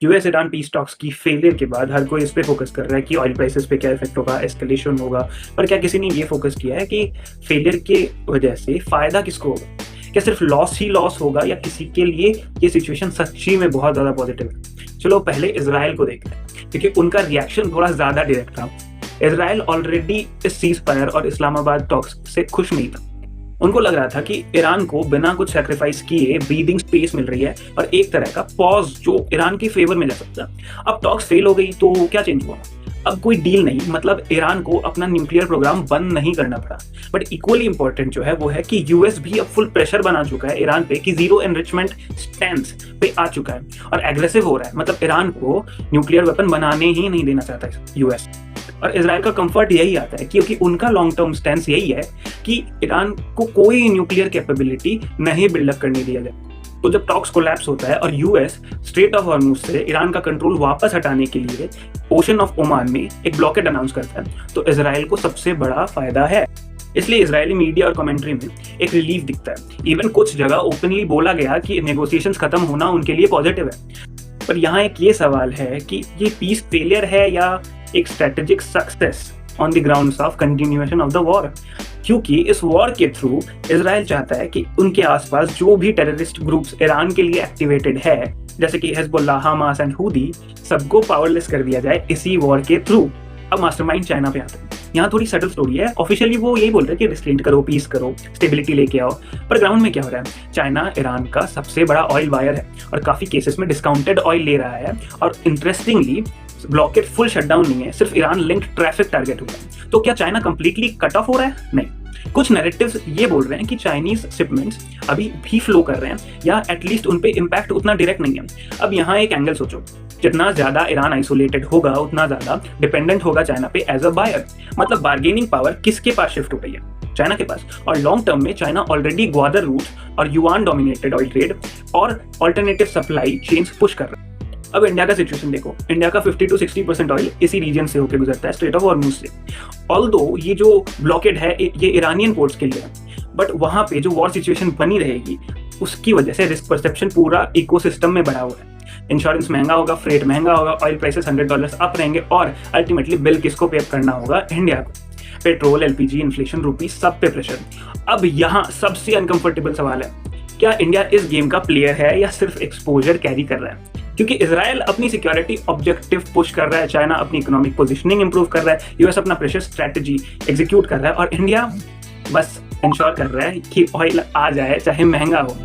US Iran peace talks की failure के बाद हर कोई इस पे फोकस कर रहा है कि ऑयल प्राइसेस पे क्या इफेक्ट होगा, एस्केलेशन होगा। पर क्या किसी ने ये फोकस किया है कि फेलियर के वजह से फायदा किसको होगा? क्या सिर्फ लॉस ही लॉस होगा या किसी के लिए ये सिचुएशन सच्ची में बहुत ज्यादा पॉजिटिव है? चलो पहले इजराइल को देखते हैं क्योंकि उनका रिएक्शन थोड़ा ज्यादा डायरेक्ट था। इजराइल ऑलरेडी इस सीज फायर और इस्लामाबाद टॉक्स से खुश नहीं था। उनको लग रहा था कि ईरान को बिना कुछ सैक्रिफाइस किए ब्रीदिंग स्पेस मिल रही है और एक तरह का पॉज जो ईरान के फेवर में जा सकता है। अब टॉक्स फेल हो गई तो क्या चेंज हुआ? अब कोई डील नहीं, मतलब ईरान को अपना न्यूक्लियर प्रोग्राम बंद नहीं करना पड़ा। बट इक्वली इंपॉर्टेंट जो है वो है कि यूएस भी अब फुल प्रेशर बना चुका है ईरान पे कि जीरो एनरिचमेंट स्टैंस पे आ चुका है और एग्रेसिव हो रहा है। मतलब ईरान को न्यूक्लियर वेपन बनाने ही नहीं देना चाहता है यूएस। और इजराइल का कंफर्ट यही आता है क्योंकि उनका लॉन्ग टर्म स्टैंस यही है कि ईरान को कोई न्यूक्लियर कैपेबिलिटी नहीं बिल्डअप करने दिया जाए। तो जब टॉक्स कोलैप्स होता है और यूएस स्ट्रेट ऑफ हॉर्मुज से ईरान का कंट्रोल वापस हटाने के लिए ओशन ऑफ ओमान में एक ब्लॉकेड अनाउंस करता है, तो इजराइल को सबसे बड़ा फायदा है। इसलिए इजरायली मीडिया और कमेंट्री में एक रिलीफ दिखता है। इवन कुछ जगह ओपनली बोला गया कि नेगोशिएशंस खत्म होना उनके लिए पॉजिटिव है। पर यहाँ एक ये सवाल है कि ये पीस फेलियर है या एक strategic success on the grounds of continuation of the war. क्योंकि इस वॉर के थ्रू इजराइल चाहता है कि उनके आसपास जो भी टेररिस्ट ग्रुप्स ईरान के लिए एक्टिवेटेड है, जैसे कि हिजबुल्लाह, हमास एंड हूदी, सबको पावरलेस कर दिया जाए इसी वॉर के थ्रू। अब मास्टरमाइंड चाइना पे आता है। यहाँ थोड़ी सटल स्टोरी है। ऑफिशियली वो यही बोल रहे हैं कि रिस्ट्रेंट करो, पीस करो, स्टेबिलिटी लेके आओ। पर ग्राउंड में क्या हो रहा है? चाइना ईरान का सबसे बड़ा ऑयल बायर है और काफी केसेस में डिस्काउंटेड ऑयल ले रहा है। और इंटरेस्टिंगली ब्लॉकेड फुल शटडाउन नहीं है, सिर्फ ईरान लिंक्ड ट्रैफिक टारगेट हुआ है। तो क्या चाइना कंप्लीटली कट ऑफ हो रहा है? नहीं। कुछ नैरेटिव्स ये बोल रहे हैं कि चाइनीज शिपमेंट्स अभी भी फ्लो कर रहे हैं या एटलीस्ट उन पे इम्पैक्ट उतना डायरेक्ट नहीं है। अब यहाँ एक एंगल सोचो, जितना ज्यादा ईरान आइसोलेटेड होगा उतना ज्यादा डिपेंडेंट होगा चाइना पे एज अ बायर। मतलब बार्गेनिंग पावर किसके पास शिफ्ट हो गई है? चाइना के पास। और लॉन्ग टर्म में चाइना ऑलरेडी ग्वादर रूट और युआन डोमिनेटेड ऑयल ट्रेड और ऑल्टरनेटिव सप्लाई चेन्स पुश कर रहा है। अब इंडिया का सिचुएशन देखो, इंडिया का 50 to 60% ऑयल इसी रीजन से होकर गुजरता है, स्ट्रेट ऑफ हॉर्मुज से। ऑल्दो ये जो ब्लॉकेड है ये ईरानियन पोर्ट्स के लिए है, बट वहां पे जो वॉर सिचुएशन बनी रहेगी उसकी वजह से रिस्क परसेप्शन पूरा इकोसिस्टम में बढ़ा हुआ है। इंश्योरेंस महंगा होगा, फ्रेट महंगा होगा, ऑयल प्राइसेस $100 अप रहेंगे और अल्टीमेटली बिल किसको पे करना होगा? इंडिया को। पेट्रोल, एलपीजी, इन्फ्लेशन, रुपी, सब पे प्रेशर। अब यहाँ सबसे अनकंफर्टेबल सवाल है, क्या इंडिया इस गेम का प्लेयर है या सिर्फ एक्सपोजर कैरी कर रहा है? क्योंकि इजराइल अपनी सिक्योरिटी ऑब्जेक्टिव पुश कर रहा है, चाइना अपनी इकोनॉमिक पोजीशनिंग इंप्रूव कर रहा है, यूएस अपना प्रेशर स्ट्रेटजी एग्जीक्यूट कर रहा है और इंडिया बस इंश्योर कर रहा है कि ऑयल आ जाए चाहे महंगा हो।